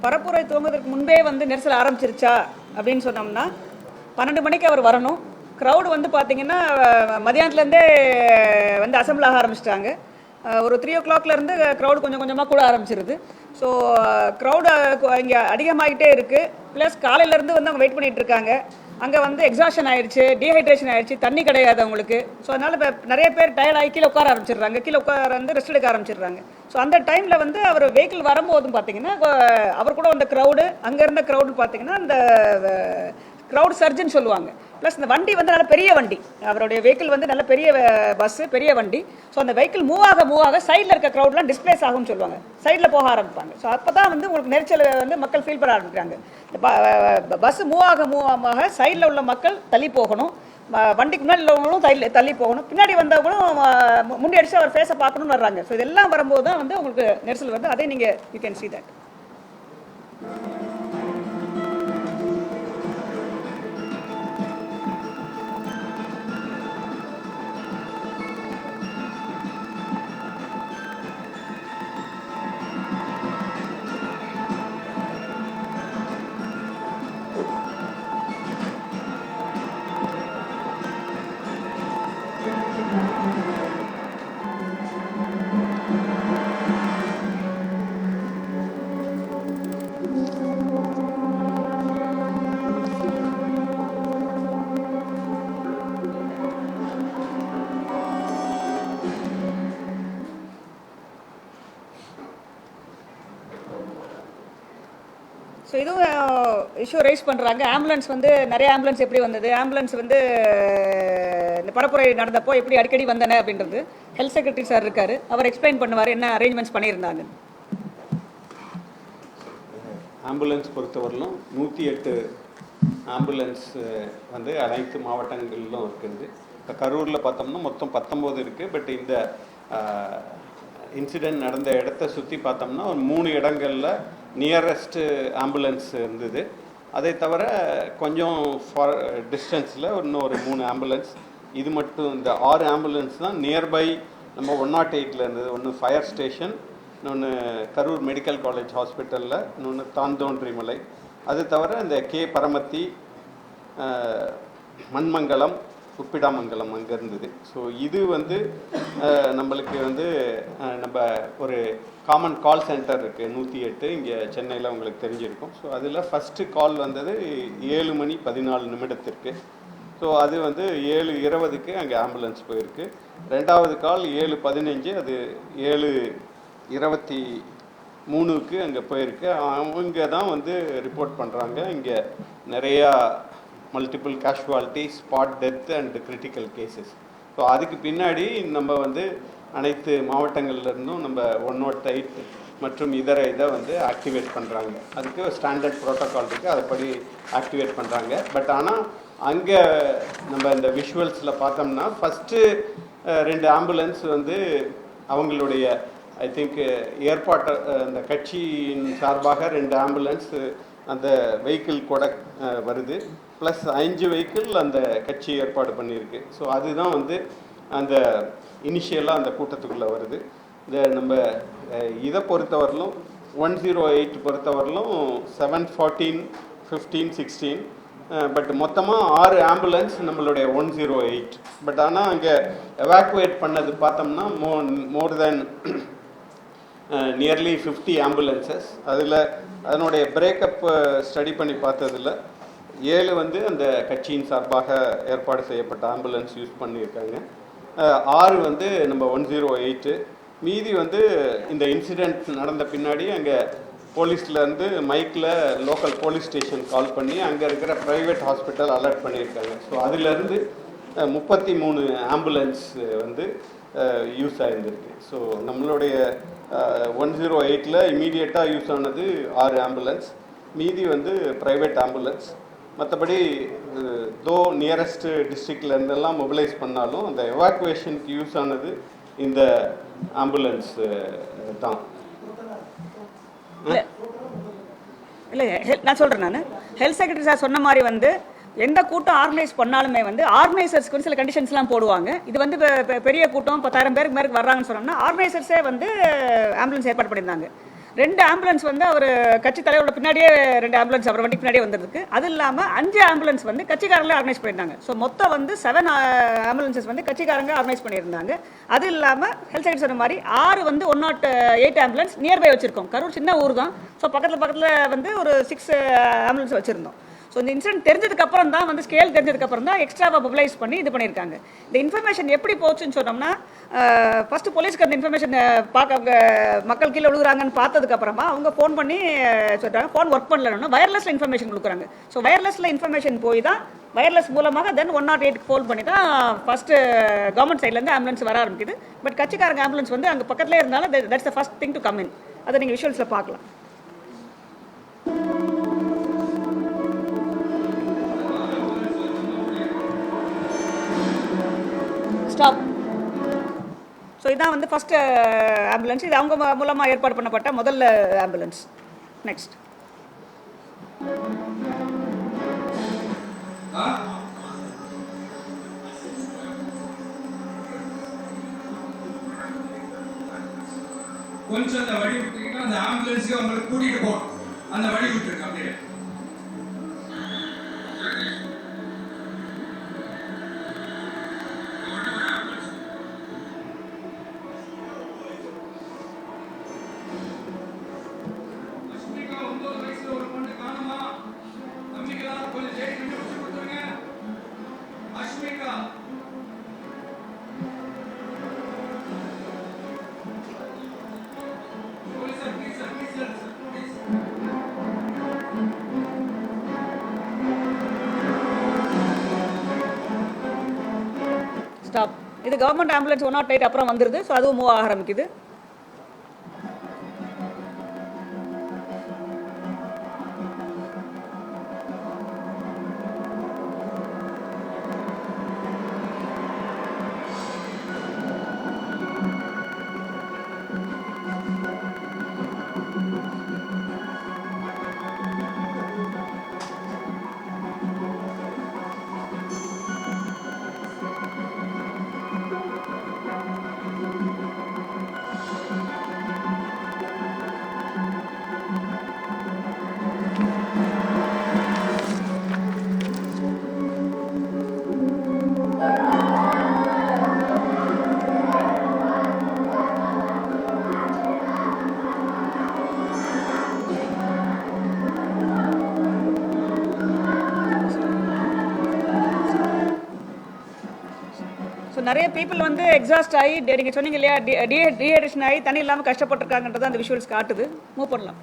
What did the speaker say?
பரப்புரை துவங்குவதற்கு முன்பே வந்து நெரிசல் ஆரம்பிச்சிருச்சா அப்படின்னு சொன்னோம்னா 12 மணிக்கு அவர் வரணும். க்ரௌடு வந்து பார்த்திங்கன்னா மதியானத்துலேருந்தே வந்து அசம்பிள் ஆக ஆரம்பிச்சிட்டாங்க. ஒரு 3 o'clockலேருந்து க்ரௌடு கொஞ்சம் கொஞ்சமாக கூட ஆரம்பிச்சிருது. ஸோ க்ரௌடு இங்கே அதிகமாகிட்டே இருக்குது. ப்ளஸ் காலையிலேருந்து வந்து அவங்க வெயிட் பண்ணிகிட்டு இருக்காங்க. அங்கே வந்து எக்ஸாஷன் ஆயிடுச்சு, டீஹைட்ரேஷன் ஆயிடுச்சு, தண்ணி கிடையாது அவங்களுக்கு. ஸோ அதனால் இப்போ நிறைய பேர் டயர்ட் ஆகி கீழே உட்கார ஆரம்பிச்சிடுறாங்க, கீழே உட்கார வந்து ரெஸ்ட் எடுக்க ஆரம்பிச்சிடுறாங்க. ஸோ அந்த டைமில் வந்து அவர் வெஹிக்கிள் வரும்போதும் பார்த்தீங்கன்னா அவர் கூட வந்த க்ரௌடு, அங்கே இருந்த க்ரௌடு பார்த்தீங்கன்னா இந்த க்ரௌட் சர்ஜன் சொல்லுவாங்க. ப்ளஸ் இந்த வண்டி வந்து நல்ல பெரிய வண்டி, அவருடைய வெஹிக்கிள் வந்து நல்ல பெரிய பஸ்ஸு, பெரிய வண்டி. ஸோ அந்த வெஹிக்கிள் மூவ் ஆக சைடில் இருக்க க்ரௌட்லாம் டிஸ்பிளேஸ் ஆகும்னு சொல்லுவாங்க, சைடில் போக ஆரம்பிப்பாங்க. ஸோ அப்போ தான் வந்து உங்களுக்கு நெரிச்சல் வந்து மக்கள் ஃபீல் பண்ண ஆரம்பிக்கிறாங்க. பஸ்ஸு மூவ் ஆக சைடில் உள்ள மக்கள் தள்ளி போகணும், வண்டிக்கு முன்னாடி உள்ளவங்களும் தள்ளி போகணும், பின்னாடி வந்தவங்களும் முன்னாடி அடிச்சு அவர் ஃபேஸை பார்க்கணும்னு வர்றாங்க. ஸோ இதெல்லாம் வரும்போது தான் வந்து உங்களுக்கு நெரிசல் வருது. அதே நீங்கள் you can see that. So இதுவும் இஷ்யூ ரைஸ் பண்ணுறாங்க. ஆம்புலன்ஸ் வந்து நிறைய ஆம்புலன்ஸ் எப்படி வந்தது, ஆம்புலன்ஸ் வந்து இந்த பரப்புரை நடந்தப்போ எப்படி அடிக்கடி வந்தன அப்படின்றது ஹெல்த் செக்ரட்டரி சார் இருக்கார், அவர் எக்ஸ்பிளைன் பண்ணுவார் என்ன அரேஞ்ச்மெண்ட்ஸ் பண்ணியிருந்தாங்க. ஆம்புலன்ஸ் பொறுத்தவரையிலும் 108 ஆம்புலன்ஸ் வந்து அனைத்து மாவட்டங்களிலும் இருக்குது. இப்போ கரூரில் பார்த்தோம்னா மொத்தம் 19 இருக்குது. பட் இந்த இன்சிடெண்ட் நடந்த இடத்த சுற்றி பார்த்தோம்னா ஒரு 3 இடங்களில் நியரஸ்ட்டு ஆம்புலன்ஸ் இருந்தது. அதை தவிர கொஞ்சம் டிஸ்டன்ஸில் இன்னும் ஒரு 3 ஆம்புலன்ஸ். இது மட்டும் இந்த 6 ஆம்புலன்ஸ் தான் நியர்பை நம்ம 108 இருந்தது. ஒன்று ஃபயர் ஸ்டேஷன், இன்னொன்று கரூர் மெடிக்கல் காலேஜ் ஹாஸ்பிட்டலில், இன்னொன்று தாந்தோன்றிமலை. அது தவிர இந்த கே பரமத்தி, மண்மங்கலம், உப்பிடாமங்கலம் அங்கே இருந்தது. ஸோ இது வந்து நம்மளுக்கு வந்து நம்ம ஒரு காமன் கால் சென்டர் இருக்குது 108 இங்கே சென்னையில் உங்களுக்கு தெரிஞ்சிருக்கும். ஸோ அதில் ஃபஸ்ட்டு கால் வந்தது 7:14 ஸோ அது வந்து 7:20 அங்கே ஆம்புலன்ஸ் போயிருக்கு. ரெண்டாவது கால் 7:15, அது 7:23 அங்கே போயிருக்கு. அவங்க தான் வந்து ரிப்போர்ட் பண்ணுறாங்க இங்கே நிறையா multiple casualty, spot death and critical cases. So அதுக்கு பின்னாடி நம்ம வந்து அனைத்து மாவட்டங்கள்லேருந்தும் நம்ம 108 மற்றும் இதை வந்து ஆக்டிவேட் பண்ணுறாங்க. அதுக்கு ஸ்டாண்டர்ட் ப்ரோட்டோக்கால் இருக்குது, அதுபடி ஆக்டிவேட் பண்ணுறாங்க. பட் ஆனால் அங்கே நம்ம இந்த விஷுவல்ஸில் பார்த்தோம்னா ஃபஸ்ட்டு 2 ஆம்புலன்ஸ் வந்து அவங்களுடைய ஐ திங்க் ஏற்பாட்டு அந்த கட்சியின் சார்பாக 2 ஆம்புலன்ஸ் அந்த வெஹிக்கிள் கூட வருது. ப்ளஸ் 5 வெஹிக்கிள் அந்த கட்சி ஏற்பாடு பண்ணியிருக்கு. ஸோ அதுதான் வந்து அந்த இனிஷியலாக அந்த கூட்டத்துக்குள்ளே வருது. இந்த நம்ம இதை பொறுத்தவரையிலும் 108 பொறுத்தவரையிலும் 7, 14, 15, 16 பட் மொத்தமாக 6 ஆம்புலன்ஸ் நம்மளுடைய 108. பட் ஆனால் அங்கே எவாக்குவேட் பண்ணது பார்த்தோம்னா மோர் தென் நியர்லி 50 ஆம்புலன்சஸ். அதில் அதனுடைய பிரேக்கப் ஸ்டடி பண்ணி பார்த்ததில் 7 வந்து அந்த கட்சியின் சார்பாக ஏற்பாடு செய்யப்பட்ட ஆம்புலன்ஸ் யூஸ் பண்ணியிருக்காங்க. 6 வந்து நம்ம 108. மீதி வந்து இந்த இன்சிடெண்ட் நடந்த பின்னாடி அங்கே போலீஸ்லேருந்து மைக்கில் லோக்கல் போலீஸ் ஸ்டேஷன் கால் பண்ணி அங்கே இருக்கிற ப்ரைவேட் ஹாஸ்பிட்டல் அலர்ட் பண்ணியிருக்காங்க. ஸோ அதிலேருந்து 33 ஆம்புலன்ஸ் வந்து யூஸ் ஆகிருந்திருக்கு. ஸோ நம்மளுடைய 108ல் இமீடியட்டாக யூஸ் ஆனது 6 ஆம்புலன்ஸ், மீதி வந்து ப்ரைவேட் ஆம்புலன்ஸ். மற்றபடி தோ நியரஸ்ட் டிஸ்ட்ரிக்ட்லேருந்தெல்லாம் மொபிலைஸ் பண்ணாலும் அந்த எவாக்குவேஷனுக்கு யூஸ் ஆனது இந்த ஆம்புலன்ஸ் தான். இல்லை நான் சொல்கிறேன், நான் ஹெல்த் செக்ரட்டரி சார் சொன்ன மாதிரி வந்து எந்த கூட்டம் ஆர்கனைஸ் பண்ணாலுமே வந்து ஆர்கனைசர்ஸ்க்கு வந்து சில கண்டிஷன்ஸ்லாம் போடுவாங்க. இது வந்து பெரிய கூட்டம் 10,000 பேருக்கு மேற்கு வர்றாங்கன்னு சொன்னோம்னா ஆர்கனைசர்ஸே வந்து ஆம்புலன்ஸ் ஏற்பாடு பண்ணியிருந்தாங்க. 2 ஆம்புலன்ஸ் வந்து அவர் கட்சி தலைவரோட பின்னாடியே 2 ஆம்புலன்ஸ் அவர் வண்டிக்கு பின்னாடியே வந்திருக்கு. அது இல்லாமல் 5 ஆம்புலன்ஸ் வந்து கட்சிக்காரங்களே ஆர்கனைஸ் பண்ணியிருந்தாங்க. ஸோ மொத்தம் வந்து 7 ஆம்புலன்சஸ் வந்து கட்சிக்காரங்க ஆர்கனைஸ் பண்ணியிருந்தாங்க. அது இல்லாமல் ஹெல்த் செக்ரட்டரி சொன்ன மாதிரி 6 வந்து 108 ஆம்புலன்ஸ் நியர்பை வச்சுருக்கோம். கரூர் சின்ன ஊர் தான். ஸோ பக்கத்தில் வந்து ஒரு 6 ஆம்புலன்ஸ் வச்சுருந்தோம். ஸோ இந்த இன்சிடென்ட் தெரிஞ்சதுக்கப்புறம் தான் வந்து ஸ்கேல் தெரிஞ்சதுக்கப்புறம் தான் எக்ஸ்ட்ராவாக மொபிலைஸ் பண்ணி இது பண்ணியிருக்காங்க. இந்த இன்ஃபர்மேஷன் எப்படி போச்சுன்னு சொன்னோம்னா, ஃபஸ்ட்டு போலீஸ்க்கு அந்த இன்ஃபர்மேஷன் பார்க்க அவங்க மக்கள் கீழே விழுகுறாங்கன்னு பார்த்ததுக்கப்புறமா அவங்க ஃபோன் பண்ணி சொல்கிறாங்க, ஃபோன் ஒர்க் பண்ணலன்னா வயர்லெஸில் இன்ஃபர்மேஷன் கொடுக்குறாங்க. ஸோ வயர்லெஸில் இன்ஃபர்மேஷன் போய் தான் வயர்லெஸ் மூலமாக தென் 108க்கு ஃபோன் பண்ணி தான் ஃபஸ்ட்டு கவர்மெண்ட் சைட்லேருந்து ஆம்புலன்ஸ் வர ஆரம்பிக்குது. பட் கட்சிக்காரங்க ஆம்புலன்ஸ் வந்து அங்கே பக்கத்துலேயே இருந்தாலும் that's the first thing to come in. அதை நீங்கள் விஷுவல்ஸில் பார்க்கலாம். ஸ்டாப். ஸோ இதான் வந்து ஃபஸ்ட்டு ஆம்புலன்ஸ். இது அவங்க மூலமாக ஏற்பாடு பண்ணப்பட்ட முதல்ல ஆம்புலன்ஸ். நெக்ஸ்ட். கொஞ்சம் அந்த வழி விட்டுருக்கீங்கன்னா அந்த ஆம்புலன்ஸுக்கு அவங்களுக்கு கூட்டிகிட்டு போகணும். அந்த வழி விட்டுருக்கு அப்படியே. ஸ்டாப். இது கவர்மெண்ட் ஆம்புலன்ஸ் 108 அப்புறம் வந்துருது. ஸோ அதுவும் மூவ் ஆக ஆரம்பிக்குது. ஸோ நிறைய பீப்புள் வந்து எக்ஸாஸ்ட் ஆகி நீங்கள் சொன்னீங்க இல்லையா, டீஹைட்ரேஷன் ஆகி தண்ணி இல்லாமல் கஷ்டப்பட்டுருக்காங்கன்றது அந்த விஷுவல்ஸ் காட்டுது. மூவ் பண்ணலாம்.